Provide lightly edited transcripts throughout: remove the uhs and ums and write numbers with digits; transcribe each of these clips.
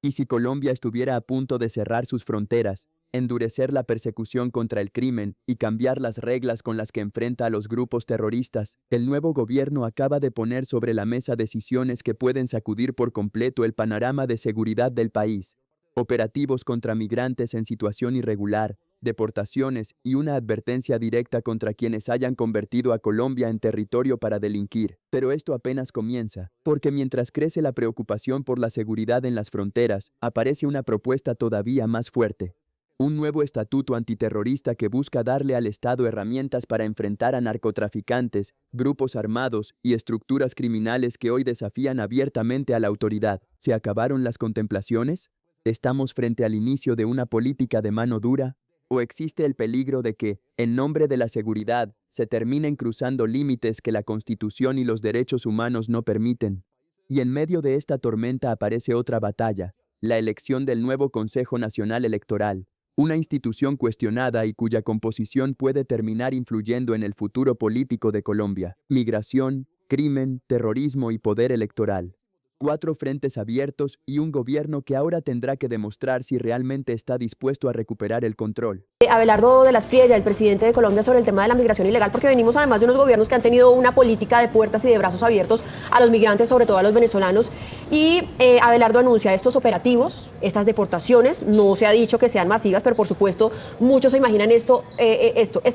Y si Colombia estuviera a punto de cerrar sus fronteras, endurecer la persecución contra el crimen y cambiar las reglas con las que enfrenta a los grupos terroristas, el nuevo gobierno acaba de poner sobre la mesa decisiones que pueden sacudir por completo el panorama de seguridad del país. Operativos contra migrantes en situación irregular, deportaciones y una advertencia directa contra quienes hayan convertido a Colombia en territorio para delinquir. Pero esto apenas comienza, porque mientras crece la preocupación por la seguridad en las fronteras, aparece una propuesta todavía más fuerte. Un nuevo estatuto antiterrorista que busca darle al Estado herramientas para enfrentar a narcotraficantes, grupos armados y estructuras criminales que hoy desafían abiertamente a la autoridad. ¿Se acabaron las contemplaciones? ¿Estamos frente al inicio de una política de mano dura? ¿O existe el peligro de que, en nombre de la seguridad, se terminen cruzando límites que la Constitución y los derechos humanos no permiten? Y en medio de esta tormenta aparece otra batalla, la elección del nuevo Consejo Nacional Electoral, una institución cuestionada y cuya composición puede terminar influyendo en el futuro político de Colombia. Migración, crimen, terrorismo y poder electoral. 4 frentes abiertos y un gobierno que ahora tendrá que demostrar si realmente está dispuesto a recuperar el control. Abelardo de la Espriella, el presidente de Colombia, sobre el tema de la migración ilegal, porque venimos además de unos gobiernos que han tenido una política de puertas y de brazos abiertos a los migrantes, sobre todo a los venezolanos, y Abelardo anuncia estos operativos, estas deportaciones. No se ha dicho que sean masivas, pero por supuesto muchos se imaginan esto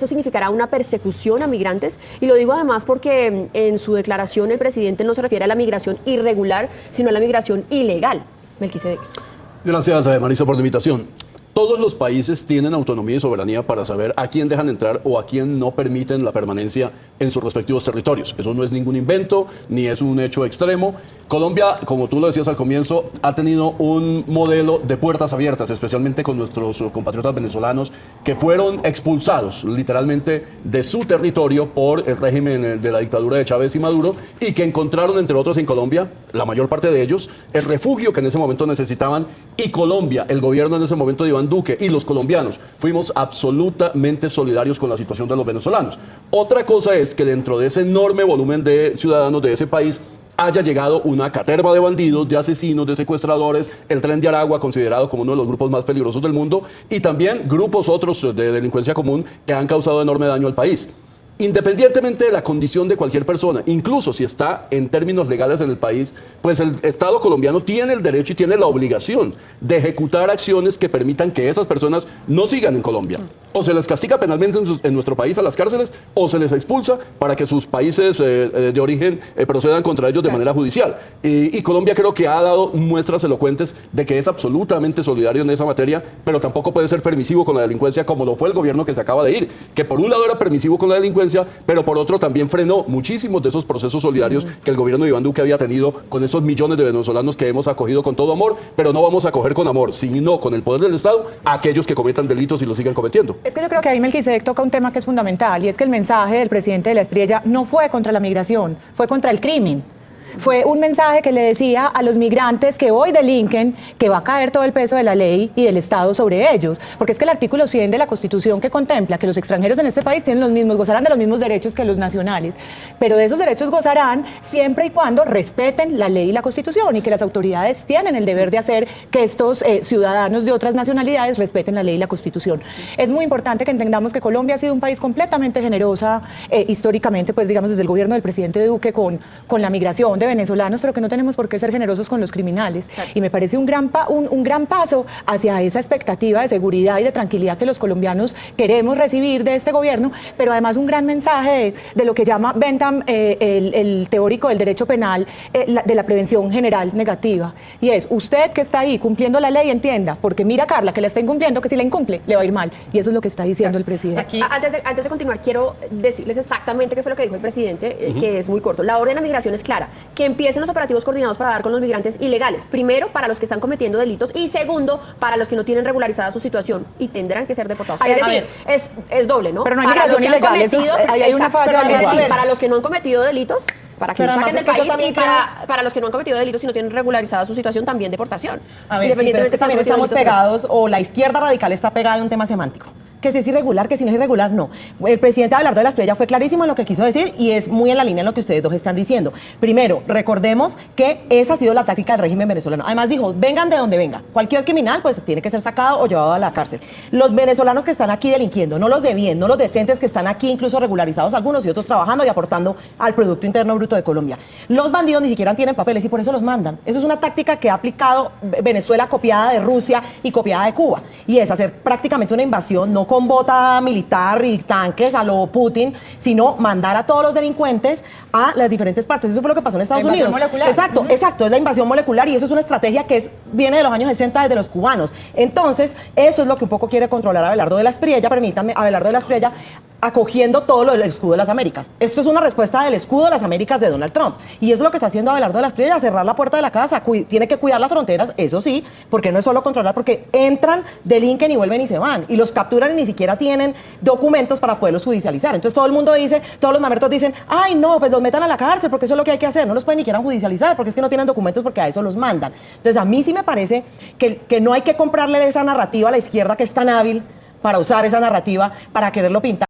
significará una persecución a migrantes, y lo digo además porque en su declaración el presidente no se refiere a la migración irregular, sino a la migración ilegal. Melquisedec. Gracias, Marisa, por la invitación. Todos los países tienen autonomía y soberanía para saber a quién dejan entrar o a quién no permiten la permanencia en sus respectivos territorios. Eso no es ningún invento, ni es un hecho extremo. Colombia, como tú lo decías al comienzo, ha tenido un modelo de puertas abiertas, especialmente con nuestros compatriotas venezolanos que fueron expulsados literalmente de su territorio por el régimen de la dictadura de Chávez y Maduro, y que encontraron, entre otros en Colombia, la mayor parte de ellos, el refugio que en ese momento necesitaban. Y Colombia, el gobierno en ese momento de Iván Duque y los colombianos, fuimos absolutamente solidarios con la situación de los venezolanos. Otra cosa es que dentro de ese enorme volumen de ciudadanos de ese país haya llegado una caterva de bandidos, de asesinos, de secuestradores, el Tren de Aragua, considerado como uno de los grupos más peligrosos del mundo, y también grupos otros de delincuencia común que han causado enorme daño al país. Independientemente de la condición de cualquier persona, incluso si está en términos legales en el país, pues el Estado colombiano tiene el derecho y tiene la obligación de ejecutar acciones que permitan que esas personas no sigan en Colombia. O se les castiga penalmente en nuestro país a las cárceles, o se les expulsa para que sus países de origen procedan contra ellos de manera judicial. Y Colombia creo que ha dado muestras elocuentes de que es absolutamente solidario en esa materia, pero tampoco puede ser permisivo con la delincuencia como lo fue el gobierno que se acaba de ir, que por un lado era permisivo con la delincuencia, pero por otro también frenó muchísimos de esos procesos solidarios que el gobierno de Iván Duque había tenido con esos millones de venezolanos que hemos acogido con todo amor, pero no vamos a acoger con amor, sino con el poder del Estado a aquellos que cometan delitos y lo sigan cometiendo. Es que yo creo que ahí Melquisedec toca un tema que es fundamental, y es que el mensaje del presidente de la Espriella no fue contra la migración, fue contra el crimen. Fue un mensaje que le decía a los migrantes que hoy delinquen que va a caer todo el peso de la ley y del Estado sobre ellos, porque es que el artículo 100 de la Constitución, que contempla que los extranjeros en este país gozarán de los mismos derechos que los nacionales, pero de esos derechos gozarán siempre y cuando respeten la ley y la Constitución, y que las autoridades tienen el deber de hacer que estos ciudadanos de otras nacionalidades respeten la ley y la Constitución. Es muy importante que entendamos que Colombia ha sido un país completamente generosa históricamente, pues digamos desde el gobierno del presidente Duque con la migración de venezolanos, pero que no tenemos por qué ser generosos con los criminales. Claro. Y me parece un gran paso hacia esa expectativa de seguridad y de tranquilidad que los colombianos queremos recibir de este gobierno, pero además un gran mensaje de lo que llama Bentham, el teórico del derecho penal, de la prevención general negativa. Y es, usted que está ahí cumpliendo la ley, entienda, porque mira a Carla que la está incumpliendo, que si la incumple le va a ir mal. Y eso es lo que está diciendo el presidente. Aquí, antes de continuar, quiero decirles exactamente qué fue lo que dijo el presidente, que es muy corto. La orden de migración es clara, que empiecen los operativos coordinados para dar con los migrantes ilegales. Primero, para los que están cometiendo delitos, y segundo, para los que no tienen regularizada su situación y tendrán que ser deportados. Es decir, es doble, ¿no? Pero no hay migración ilegal, hay una falla legal. Para los que no han cometido delitos, para que los saquen del país, y para los que no han cometido delitos y no tienen regularizada su situación, también deportación. A ver, sí, pero es que también estamos pegados, o la izquierda radical está pegada a un tema semántico, que si es irregular, que si no es irregular, no. El presidente Abelardo de la Espriella fue clarísimo en lo que quiso decir y es muy en la línea en lo que ustedes dos están diciendo. Primero, recordemos que esa ha sido la táctica del régimen venezolano. Además dijo, vengan de donde venga. Cualquier criminal pues tiene que ser sacado o llevado a la cárcel. Los venezolanos que están aquí delinquiendo, no los de bien, no los decentes que están aquí incluso regularizados algunos y otros trabajando y aportando al Producto Interno Bruto de Colombia. Los bandidos ni siquiera tienen papeles y por eso los mandan. Eso es una táctica que ha aplicado Venezuela copiada de Rusia y copiada de Cuba. Y es hacer prácticamente una invasión, no con bota militar y tanques a lo Putin, sino mandar a todos los delincuentes a las diferentes partes. Eso fue lo que pasó en Estados Unidos. Molecular. Exacto, exacto, es la invasión molecular y eso es una estrategia que viene de los años 60 desde los cubanos. Entonces, eso es lo que un poco quiere controlar Abelardo de la Espriella, permítanme, Abelardo de la Espriella, acogiendo todo lo del escudo de las Américas. Esto es una respuesta del escudo de las Américas de Donald Trump. Y eso es lo que está haciendo Abelardo de la Espriella, cerrar la puerta de la casa. Tiene que cuidar las fronteras, eso sí, porque no es solo controlar, porque entran, delinquen y vuelven y se van. Y los capturan y ni siquiera tienen documentos para poderlos judicializar. Entonces todo el mundo dice, todos los mamertos dicen, ay no, pues los metan a la cárcel porque eso es lo que hay que hacer. No los pueden ni siquiera judicializar porque es que no tienen documentos porque a eso los mandan. Entonces a mí sí me parece que no hay que comprarle esa narrativa a la izquierda que es tan hábil para usar esa narrativa para quererlo pintar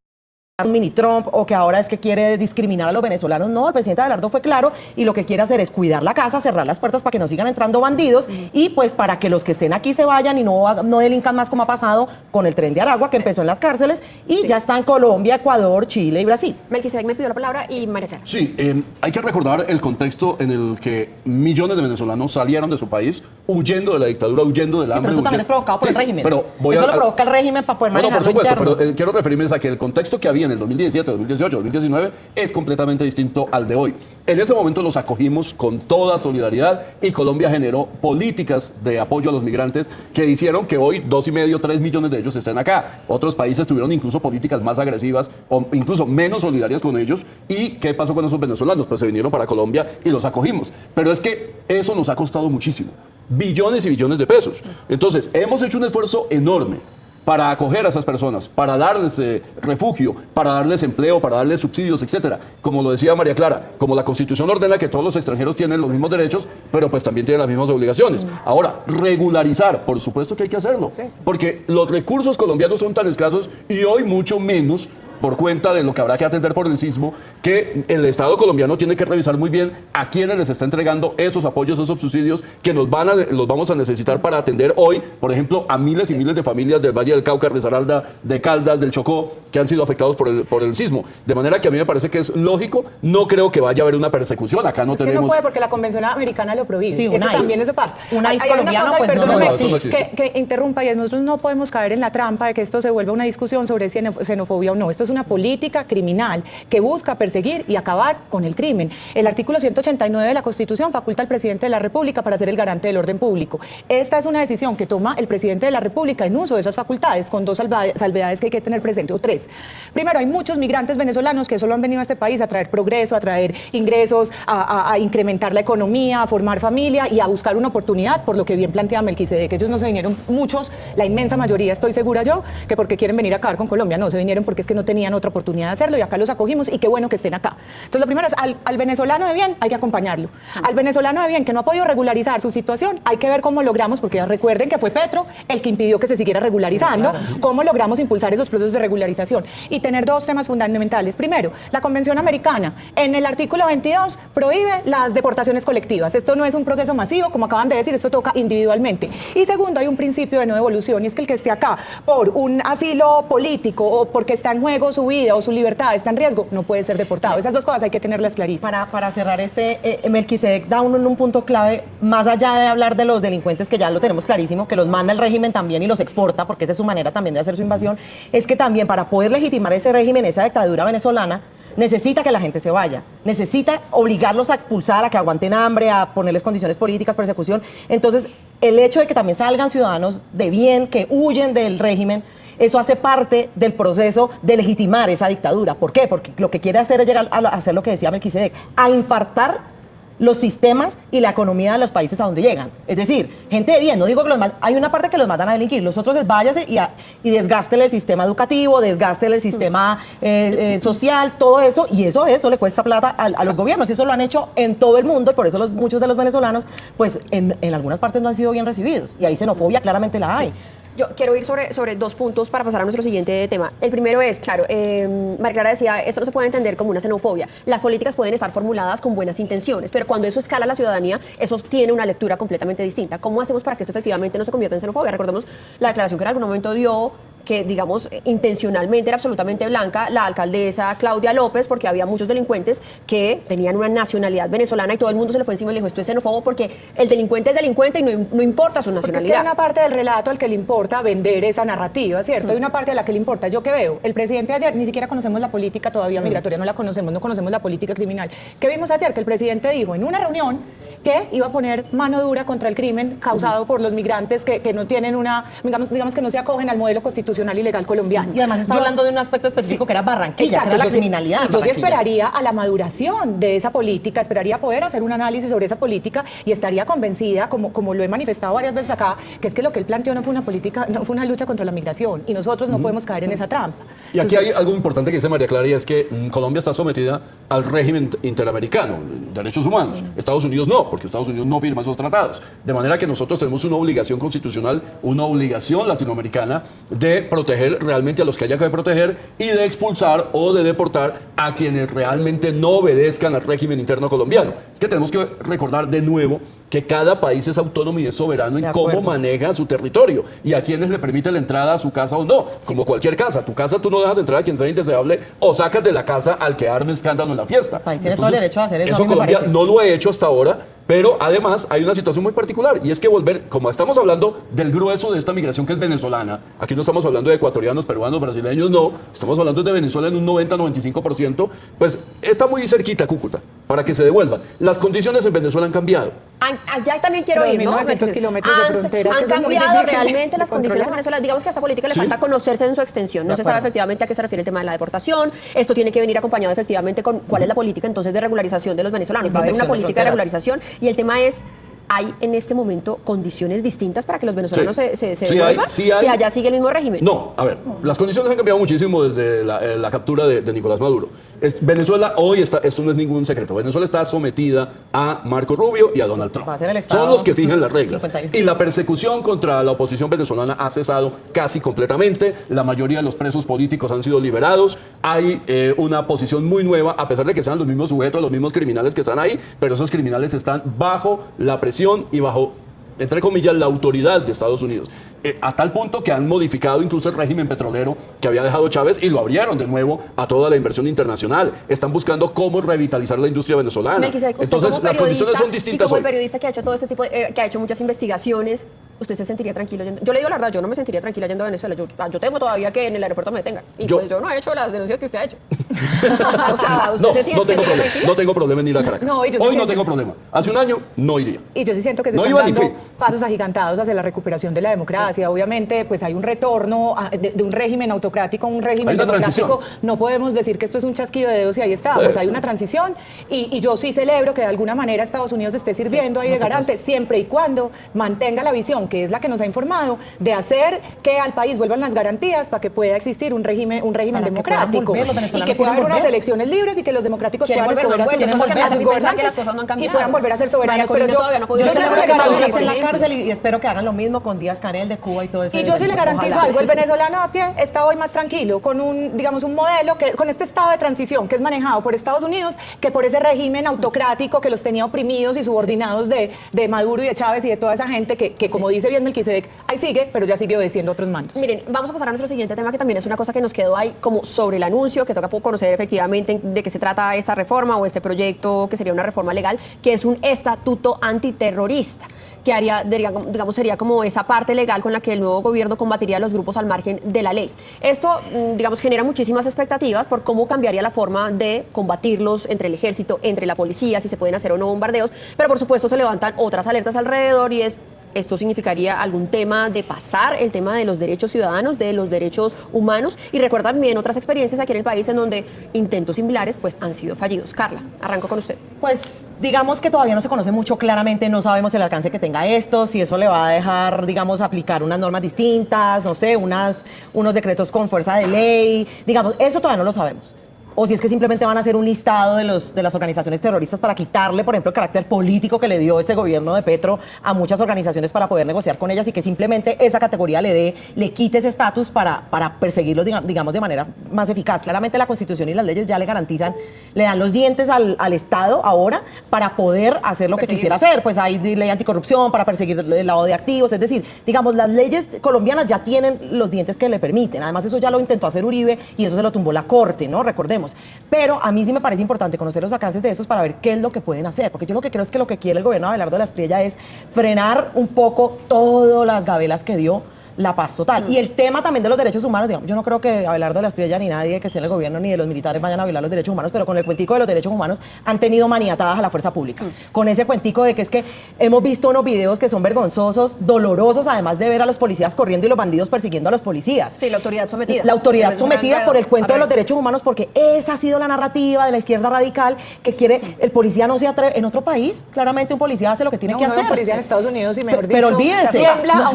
un mini Trump o que ahora es que quiere discriminar a los venezolanos. No, el presidente Abelardo fue claro y lo que quiere hacer es cuidar la casa, cerrar las puertas para que no sigan entrando bandidos y pues para que los que estén aquí se vayan y no delincan más como ha pasado con el Tren de Aragua que empezó en las cárceles y ya está en Colombia, Ecuador, Chile y Brasil. Melquisedec me pidió la palabra y María Clara. Sí, hay que recordar el contexto en el que millones de venezolanos salieron de su país huyendo de la dictadura, huyendo del hambre. Pero eso también es provocado por el régimen. Pero eso lo provoca el régimen para poder manejarlo por supuesto, interno. pero quiero referirme a que el contexto que había en el 2017, 2018, 2019 es completamente distinto al de hoy. En ese momento los acogimos con toda solidaridad y Colombia generó políticas de apoyo a los migrantes que hicieron que hoy 2,5, 3 millones de ellos estén acá. Otros países tuvieron incluso políticas más agresivas o incluso menos solidarias con ellos. ¿Y qué pasó con esos venezolanos? Pues se vinieron para Colombia y los acogimos. Pero es que eso nos ha costado muchísimo, billones y billones de pesos. Entonces, hemos hecho un esfuerzo enorme para acoger a esas personas, para darles refugio, para darles empleo, para darles subsidios, etcétera. Como lo decía María Clara, como la Constitución ordena que todos los extranjeros tienen los mismos derechos, pero pues también tienen las mismas obligaciones. Ahora, regularizar, por supuesto que hay que hacerlo, porque los recursos colombianos son tan escasos y hoy mucho menos por cuenta de lo que habrá que atender por el sismo, que el Estado colombiano tiene que revisar muy bien a quiénes les está entregando esos apoyos, esos subsidios que los vamos a necesitar para atender hoy, por ejemplo, a miles y miles de familias del Valle del Cauca, de Risaralda, de Caldas, del Chocó, que han sido afectados por el sismo. De manera que a mí me parece que es lógico, no creo que vaya a haber una persecución, acá no tenemos... Que no puede porque la Convención Americana lo prohíbe. Sí, eso también es de parte. Una isla colombiana, pues no, eso no existe. Que interrumpa, y nosotros no podemos caer en la trampa de que esto se vuelva una discusión sobre xenofobia o no. Esto es una política criminal que busca perseguir y acabar con el crimen. El artículo 189 de la Constitución faculta al presidente de la República para ser el garante del orden público. Esta es una decisión que toma el presidente de la República en uso de esas facultades, con dos salvedades que hay que tener presente, o tres. Primero, hay muchos migrantes venezolanos que solo han venido a este país a traer progreso, a traer ingresos, a incrementar la economía, a formar familia y a buscar una oportunidad, por lo que bien plantea Melquisedec, que ellos no se vinieron, muchos, la inmensa mayoría, estoy segura yo, que porque quieren venir a acabar con Colombia, no, se vinieron porque es que no tenían otra oportunidad de hacerlo y acá los acogimos y qué bueno que estén acá. Entonces lo primero es al venezolano de bien hay que acompañarlo. Al venezolano de bien que no ha podido regularizar su situación hay que ver cómo logramos, porque ya recuerden que fue Petro el que impidió que se siguiera regularizando, cómo logramos impulsar esos procesos de regularización y tener dos temas fundamentales. Primero, la Convención Americana en el artículo 22 prohíbe las deportaciones colectivas. Esto no es un proceso masivo, como acaban de decir, esto toca individualmente. Y segundo, hay un principio de no devolución y es que el que esté acá por un asilo político o porque está en juego su vida o su libertad está en riesgo, no puede ser deportado. Esas dos cosas hay que tenerlas clarísimas. Para cerrar Melquisedec da uno en un punto clave, más allá de hablar de los delincuentes, que ya lo tenemos clarísimo, que los manda el régimen también y los exporta, porque esa es su manera también de hacer su invasión, es que también para poder legitimar ese régimen, esa dictadura venezolana, necesita que la gente se vaya, necesita obligarlos a expulsar, a que aguanten hambre, a ponerles condiciones políticas, persecución. Entonces, el hecho de que también salgan ciudadanos de bien, que huyen del régimen, eso hace parte del proceso de legitimar esa dictadura. ¿Por qué? Porque lo que quiere hacer es llegar a hacer lo que decía Melquisedec, a infartar los sistemas y la economía de los países a donde llegan. Es decir, gente de bien, no digo que hay una parte que los mandan a delinquir, los otros es váyase y desgástele el sistema educativo, desgástele el sistema social, todo eso, y eso le cuesta plata a los gobiernos, y eso lo han hecho en todo el mundo, y por eso muchos de los venezolanos, pues en algunas partes no han sido bien recibidos, y ahí xenofobia claramente la hay. Sí. Yo quiero ir sobre dos puntos para pasar a nuestro siguiente tema. El primero es, claro, María Clara decía, esto no se puede entender como una xenofobia. Las políticas pueden estar formuladas con buenas intenciones, pero cuando eso escala a la ciudadanía, eso tiene una lectura completamente distinta. ¿Cómo hacemos para que eso efectivamente no se convierta en xenofobia? Recordemos la declaración que en algún momento dio, que digamos intencionalmente era absolutamente blanca, la alcaldesa Claudia López, porque había muchos delincuentes que tenían una nacionalidad venezolana y todo el mundo se le fue encima y le dijo, esto es xenófobo porque el delincuente es delincuente y no importa su nacionalidad. Porque es que hay una parte del relato al que le importa vender esa narrativa, ¿cierto? Hay una parte a la que le importa. Yo que veo, el presidente ayer, ni siquiera conocemos la política todavía migratoria, no la conocemos, no conocemos la política criminal. ¿Qué vimos ayer? Que el presidente dijo en una reunión que iba a poner mano dura contra el crimen causado por los migrantes que no tienen una, digamos que no se acogen al modelo constitucional y legal colombiano. Y además está hablando de un aspecto específico que era Barranquilla, exacto, que era la criminalidad. Yo sí esperaría a la maduración de esa política, esperaría poder hacer un análisis sobre esa política y estaría convencida, como lo he manifestado varias veces acá, que es que lo que él planteó no fue una política, no fue una lucha contra la migración y nosotros no podemos caer en esa trampa. Y aquí hay algo importante que dice María Clara y es que Colombia está sometida al régimen interamericano, derechos humanos. Estados Unidos no, porque Estados Unidos no firma esos tratados. De manera que nosotros tenemos una obligación constitucional, una obligación latinoamericana de proteger realmente a los que haya que proteger y de expulsar o de deportar a quienes realmente no obedezcan al régimen interno colombiano. Es que tenemos que recordar de nuevo que cada país es autónomo y es soberano en cómo maneja su territorio y a quienes le permite la entrada a su casa o no. Como cualquier casa, tu casa tú no dejas entrar a quien sea indeseable o sacas de la casa al que arme escándalo en la fiesta. El país tiene todo el derecho a hacer eso. Eso Colombia no lo ha hecho hasta ahora, pero además hay una situación muy particular y es que como estamos hablando del grueso de esta migración que es venezolana, aquí no estamos hablando de ecuatorianos, peruanos, brasileños, no, estamos hablando de Venezuela en un 90-95%, pues está muy cerquita Cúcuta para que se devuelvan. Las condiciones en Venezuela han cambiado. Allá también quiero ir, ¿no? 1900 kilómetros de frontera. Han cambiado realmente las condiciones en Venezuela. Digamos que a esta política le falta conocerse en su extensión. No se sabe efectivamente a qué se refiere el tema de la deportación. Esto tiene que venir acompañado efectivamente con cuál es la política entonces de regularización de los venezolanos. Va a haber una política de regularización y el tema es, ¿hay en este momento condiciones distintas para que los venezolanos se devuelvan? Si allá sigue el mismo régimen. No, a ver, las condiciones han cambiado muchísimo desde la captura de Nicolás Maduro. Venezuela hoy está, esto no es ningún secreto, Venezuela está sometida a Marco Rubio y a Donald Trump. Son los que fijan las reglas. 51. Y la persecución contra la oposición venezolana ha cesado casi completamente. La mayoría de los presos políticos han sido liberados. Hay una posición muy nueva, a pesar de que sean los mismos sujetos, los mismos criminales que están ahí, pero esos criminales están bajo la presión y bajo, entre comillas, la autoridad de Estados Unidos. A tal punto que han modificado incluso el régimen petrolero que había dejado Chávez y lo abrieron de nuevo a toda la inversión internacional. Están buscando cómo revitalizar la industria venezolana. Entonces las condiciones son distintas. Y como el periodista que ha hecho todo este tipo, que ha hecho muchas investigaciones, ¿usted se sentiría tranquilo yendo? Yo le digo la verdad, yo no me sentiría tranquila yendo a Venezuela. Yo temo todavía que en el aeropuerto me detengan. Y pues yo no he hecho las denuncias que usted ha hecho. O sea, ¿usted se siente tranquila? No tengo problema en ir a Caracas. Hoy no tengo problema. Hace un año no iría. Y yo sí siento que se están dando pasos agigantados hacia la recuperación de la democracia. Obviamente, pues hay un retorno de un régimen autocrático a un régimen democrático. No podemos decir que esto es un chasquido de dedos y ahí estamos. Hay una transición y yo sí celebro que de alguna manera Estados Unidos esté sirviendo ahí de garante, siempre y cuando mantenga la visión, que es la que nos ha informado, de hacer que al país vuelvan las garantías para que pueda existir un régimen democrático y que pueda haber unas elecciones libres y que los democráticos puedan volver y puedan volver a ser soberanos. Pero yo se lo garantizo en la cárcel y espero que hagan lo mismo con Díaz Canel de Cuba y todo eso. Y yo sí le garantizo algo, el venezolano a pie está hoy más tranquilo con un modelo con este estado de transición que es manejado por Estados Unidos que por ese régimen autocrático que los tenía oprimidos y subordinados de Maduro y de Chávez y de toda esa gente que como dice bien Melquisedec, ahí sigue, pero ya sigue obedeciendo otros mandos. Miren, vamos a pasar a nuestro siguiente tema que también es una cosa que nos quedó ahí como sobre el anuncio, que toca conocer efectivamente de qué se trata esta reforma o este proyecto que sería una reforma legal, que es un estatuto antiterrorista, que haría, digamos, sería como esa parte legal con la que el nuevo gobierno combatiría a los grupos al margen de la ley. Esto, digamos, genera muchísimas expectativas por cómo cambiaría la forma de combatirlos entre el ejército, entre la policía, si se pueden hacer o no bombardeos, pero por supuesto se levantan otras alertas alrededor y esto significaría algún tema de pasar el tema de los derechos ciudadanos, de los derechos humanos, y recuerda también otras experiencias aquí en el país en donde intentos similares pues han sido fallidos. Carla, arranco con usted. Pues digamos que todavía no se conoce mucho claramente, no sabemos el alcance que tenga esto, si eso le va a dejar, digamos, aplicar unas normas distintas, no sé, unos decretos con fuerza de ley, digamos, eso todavía no lo sabemos. o si es que simplemente van a hacer un listado de las organizaciones terroristas para quitarle, por ejemplo, el carácter político que le dio este gobierno de Petro a muchas organizaciones para poder negociar con ellas y que simplemente esa categoría le quite ese estatus para perseguirlos, digamos, de manera más eficaz. Claramente la Constitución y las leyes ya le garantizan, le dan los dientes al Estado ahora para poder hacer lo que quisiera hacer. Pues hay ley anticorrupción para perseguir el lavado de activos, es decir, digamos, las leyes colombianas ya tienen los dientes que le permiten. Además, eso ya lo intentó hacer Uribe y eso se lo tumbó la Corte, ¿no? Recordemos. Pero a mí sí me parece importante conocer los alcances de esos para ver qué es lo que pueden hacer, porque yo lo que creo es que lo que quiere el gobierno de Abelardo de la Espriella es frenar un poco todas las gabelas que dio la paz total. Y el tema también de los derechos humanos, digamos, yo no creo que Abelardo de la Espriella ni nadie que esté en el gobierno ni de los militares vayan a violar los derechos humanos, pero con el cuentico de los derechos humanos han tenido maniatadas a la fuerza pública. Con ese cuentico de que es que hemos visto unos videos que son vergonzosos, dolorosos, además de ver a los policías corriendo y los bandidos persiguiendo a los policías. Sí, la autoridad sometida. La autoridad sometida por el cuento de los derechos humanos, porque esa ha sido la narrativa de la izquierda radical, que quiere el policía no se atreve en otro país. Claramente un policía hace lo que tiene que hacer. Un policía en Estados Unidos y mejor dicho, pero olvídese,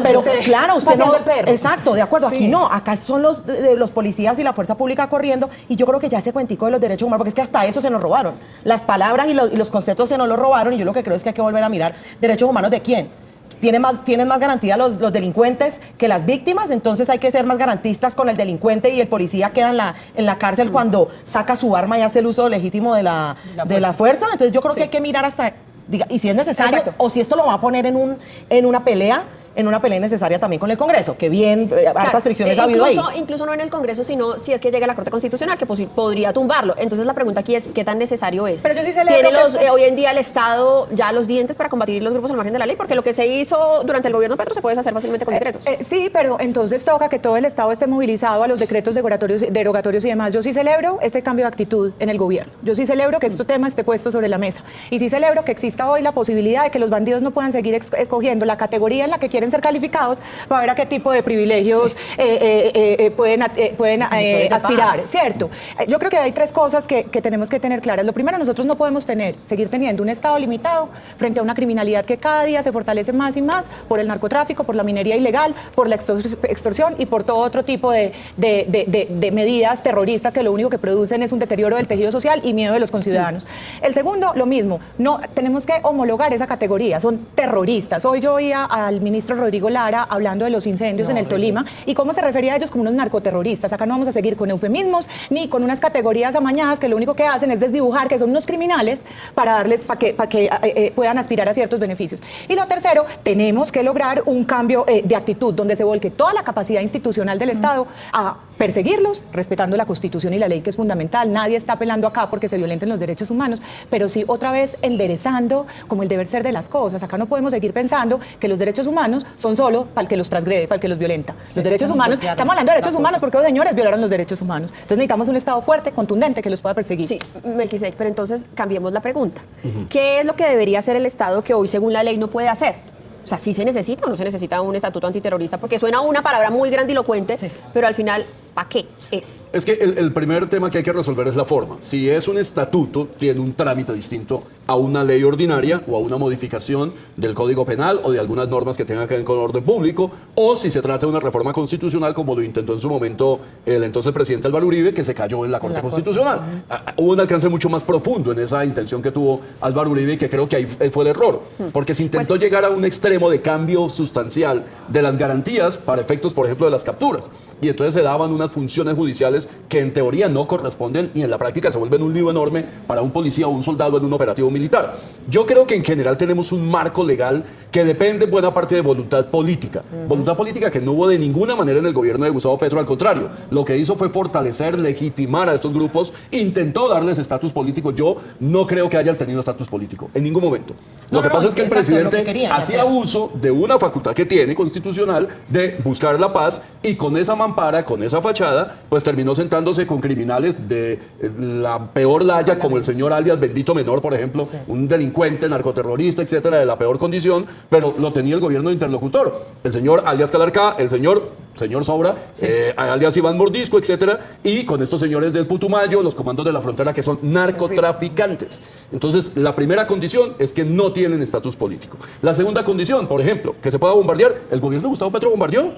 pero claro, usted no, el perro. Exacto, de acuerdo, aquí no, acá son los policías y la fuerza pública corriendo, y yo creo que ya ese cuentico de los derechos humanos, porque es que hasta eso se nos robaron, las palabras y los conceptos se nos los robaron, y yo lo que creo es que hay que volver a mirar derechos humanos de quién. Tienen más garantía los delincuentes que las víctimas, entonces hay que ser más garantistas con el delincuente, y el policía queda en la cárcel cuando saca su arma y hace el uso legítimo de la fuerza. Entonces yo creo que hay que mirar hasta, y si es necesario, o si esto lo va a poner en una pelea innecesaria también con el Congreso, que bien, hartas fricciones ha habido ahí. Incluso no en el Congreso, sino si es que llega a la Corte Constitucional, que podría tumbarlo. Entonces la pregunta aquí es, ¿qué tan necesario es? Pero yo sí celebro ¿Tiene hoy en día el Estado ya los dientes para combatir los grupos al margen de la ley? Porque lo que se hizo durante el gobierno de Petro se puede hacer fácilmente con decretos. Sí, pero entonces toca que todo el Estado esté movilizado a los decretos derogatorios y demás. Yo sí celebro este cambio de actitud en el gobierno. Yo sí celebro que este tema esté puesto sobre la mesa. Y sí celebro que exista hoy la posibilidad de que los bandidos no puedan seguir escogiendo la categoría en la que quieren ser calificados para ver a qué tipo de privilegios pueden aspirar, ¿cierto? Yo creo que hay tres cosas que tenemos que tener claras. Lo primero, nosotros no podemos seguir teniendo un Estado limitado frente a una criminalidad que cada día se fortalece más y más por el narcotráfico, por la minería ilegal, por la extorsión y por todo otro tipo de medidas terroristas que lo único que producen es un deterioro del tejido social y miedo de los conciudadanos. El segundo, lo mismo, no tenemos que homologar esa categoría, son terroristas. Hoy yo oía al ministro Rodrigo Lara hablando de los incendios en el Tolima y cómo se refería a ellos como unos narcoterroristas. Acá no vamos a seguir con eufemismos ni con unas categorías amañadas que lo único que hacen es desdibujar que son unos criminales para que puedan aspirar a ciertos beneficios. Y lo tercero, tenemos que lograr un cambio de actitud donde se volque toda la capacidad institucional del Estado a perseguirlos, respetando la Constitución y la ley, que es fundamental. Nadie está apelando acá porque se violenten los derechos humanos, pero sí otra vez enderezando como el deber ser de las cosas. Acá no podemos seguir pensando que los derechos humanos son solo para el que los transgrede, para el que los violenta. Los derechos humanos, estamos hablando de derechos humanos porque los señores violaron los derechos humanos. Entonces necesitamos un Estado fuerte, contundente, que los pueda perseguir. Sí, Melquisedec, pero entonces cambiemos la pregunta. ¿Qué es lo que debería hacer el Estado que hoy según la ley no puede hacer? O sea, ¿sí se necesita o no se necesita un estatuto antiterrorista? Porque suena una palabra muy grandilocuente, pero al final, ¿para qué es? Es que el primer tema que hay que resolver es la forma. Si es un estatuto, tiene un trámite distinto a una ley ordinaria o a una modificación del Código Penal o de algunas normas que tengan que ver con el orden público, o si se trata de una reforma constitucional como lo intentó en su momento el entonces presidente Álvaro Uribe, que se cayó en la Corte Constitucional. Hubo un alcance mucho más profundo en esa intención que tuvo Álvaro Uribe, y que creo que ahí fue el error, porque se intentó llegar a un extremo de cambio sustancial de las garantías para efectos, por ejemplo, de las capturas, y entonces se daban unas funciones judiciales que en teoría no corresponden y en la práctica se vuelven un lío enorme para un policía o un soldado en un operativo militar. Yo creo que en general tenemos un marco legal que depende en buena parte de voluntad política. Voluntad política que no hubo de ninguna manera en el gobierno de Gustavo Petro, al contrario. Lo que hizo fue fortalecer, legitimar a estos grupos, intentó darles estatus político. Yo no creo que hayan tenido estatus político, en ningún momento. Lo que pasa es que el presidente hacía uso de una facultad que tiene constitucional de buscar la paz, y con esa mampara, con esa fachada, pues terminó sentándose con criminales de la peor laya, como el señor alias Bendito Menor, por ejemplo, un delincuente, narcoterrorista, etcétera, de la peor condición, pero lo tenía el gobierno de interlocutor. El señor alias Calarcá, el señor Sobra, alias Iván Mordisco, etcétera, y con estos señores del Putumayo, los comandos de la frontera, que son narcotraficantes. Entonces, la primera condición es que no tienen estatus político. La segunda condición, por ejemplo, que se pueda bombardear. ¿El gobierno de Gustavo Petro bombardeó?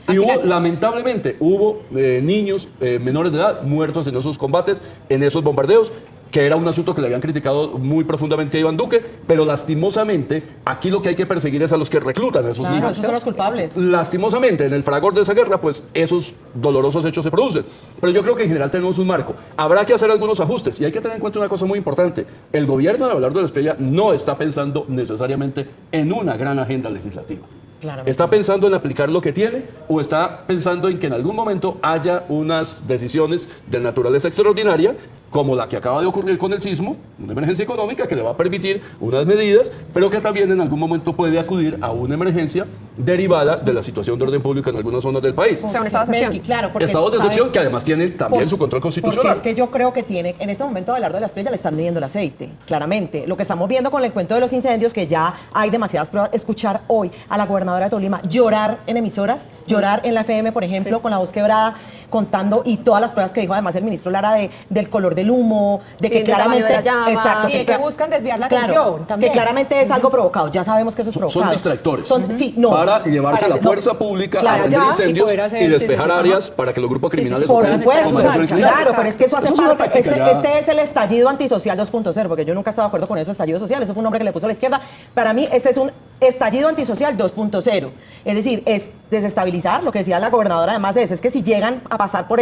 Y hubo, lamentablemente, hubo niños menores de edad muertos en esos combates, en esos bombardeos, que era un asunto que le habían criticado muy profundamente a Iván Duque, pero lastimosamente aquí lo que hay que perseguir es a los que reclutan a esos Claro, niños. esos son los culpables. Lastimosamente, en el fragor de esa guerra, pues esos dolorosos hechos se producen. Pero yo creo que en general tenemos un marco. Habrá que hacer algunos ajustes y hay que tener en cuenta una cosa muy importante. El gobierno de Abelardo de la Espriella no está pensando necesariamente en una gran agenda legislativa. Claramente. ¿Está pensando en aplicar lo que tiene o está pensando en que en algún momento haya unas decisiones de naturaleza extraordinaria, como la que acaba de ocurrir con el sismo, una emergencia económica que le va a permitir unas medidas, pero que también en algún momento puede acudir a una emergencia derivada de la situación de orden público en algunas zonas del país? O sea, un estado de excepción. Melqui, claro, porque Estados de ¿sabe? excepción que además tienen también Por- su control constitucional. Porque es que yo creo que tiene, en este momento Abelardo de la Espriella le están midiendo el aceite, claramente. Lo que estamos viendo con el cuento de los incendios, que ya hay demasiadas pruebas, escuchar hoy a la gobernadora de Tolima llorar en emisoras, llorar en la FM, por ejemplo, Sí. con la voz quebrada, contando, y todas las pruebas que dijo además el ministro Lara del color del humo, de que Del tamaño claramente... de las llamas. exacto, Y de que buscan desviar la claro, atención también. que claramente es algo provocado, ya sabemos que eso es Son provocado. distractores. Sí, no. para llevarse Para- la no, fuerza pública claro, a atender ya, incendios poder hacer- y despejar sí, sí, áreas para que los grupos criminales Por operen supuesto, con mayor tranquilidad. claro, pero es que eso hace Eso es una parte, práctica ya. este es el estallido antisocial 2.0, porque yo nunca estaba de acuerdo con eso, estallido social, eso fue un nombre que le puso la izquierda. Para mí, este es un estallido antisocial 2.0, es decir, es desestabilizar, lo que decía la gobernadora además es que si llegan a pasar por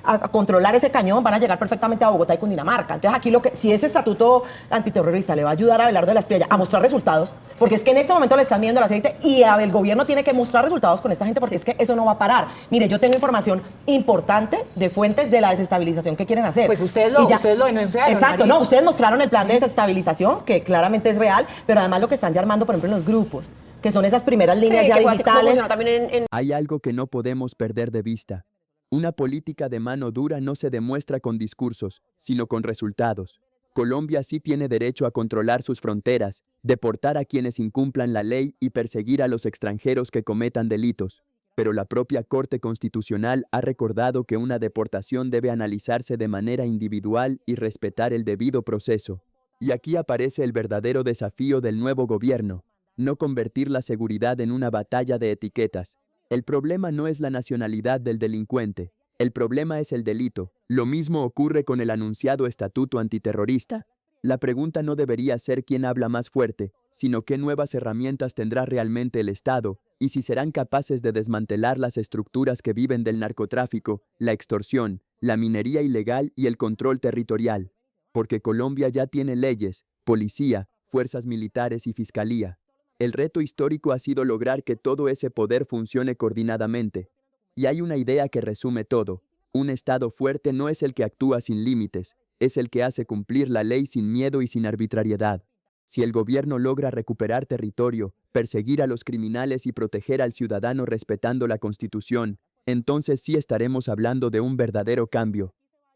a controlar ese cañón, van a llegar perfectamente a Bogotá y Cundinamarca. Entonces aquí si ese estatuto antiterrorista le va a ayudar a Abelardo de la Espriella a mostrar resultados, porque es que en este momento le están midiendo el aceite y el gobierno tiene que mostrar resultados con esta gente, porque es que eso no va a parar. Mire, yo tengo información importante de fuentes de la desestabilización que quieren hacer. Pues ustedes Y ustedes lo denunciaron, Exacto, María. no, ustedes mostraron el plan de desestabilización, que claramente es real, pero además lo que están ya armando, por ejemplo, en los grupos, que son esas primeras líneas Sí, ya que fue así como digitales. funcionó también en Hay algo que no podemos perder de vista. Una política de mano dura no se demuestra con discursos, sino con resultados. Colombia sí tiene derecho a controlar sus fronteras, deportar a quienes incumplan la ley y perseguir a los extranjeros que cometan delitos. Pero la propia Corte Constitucional ha recordado que una deportación debe analizarse de manera individual y respetar el debido proceso. Y aquí aparece el verdadero desafío del nuevo gobierno: no convertir la seguridad en una batalla de etiquetas. El problema no es la nacionalidad del delincuente, el problema es el delito. Lo mismo ocurre con el anunciado estatuto antiterrorista. La pregunta no debería ser quién habla más fuerte, sino qué nuevas herramientas tendrá realmente el Estado, y si serán capaces de desmantelar las estructuras que viven del narcotráfico, la extorsión, la minería ilegal y el control territorial. Porque Colombia ya tiene leyes, policía, fuerzas militares y fiscalía. El reto histórico ha sido lograr que todo ese poder funcione coordinadamente. Y hay una idea que resume todo: un Estado fuerte no es el que actúa sin límites, es el que hace cumplir la ley sin miedo y sin arbitrariedad. Si el gobierno logra recuperar territorio, perseguir a los criminales y proteger al ciudadano respetando la Constitución, entonces sí estaremos hablando de un verdadero cambio.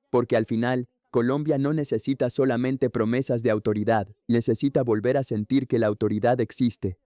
Porque al final, Colombia no necesita solamente promesas de autoridad, necesita volver a sentir que la autoridad existe.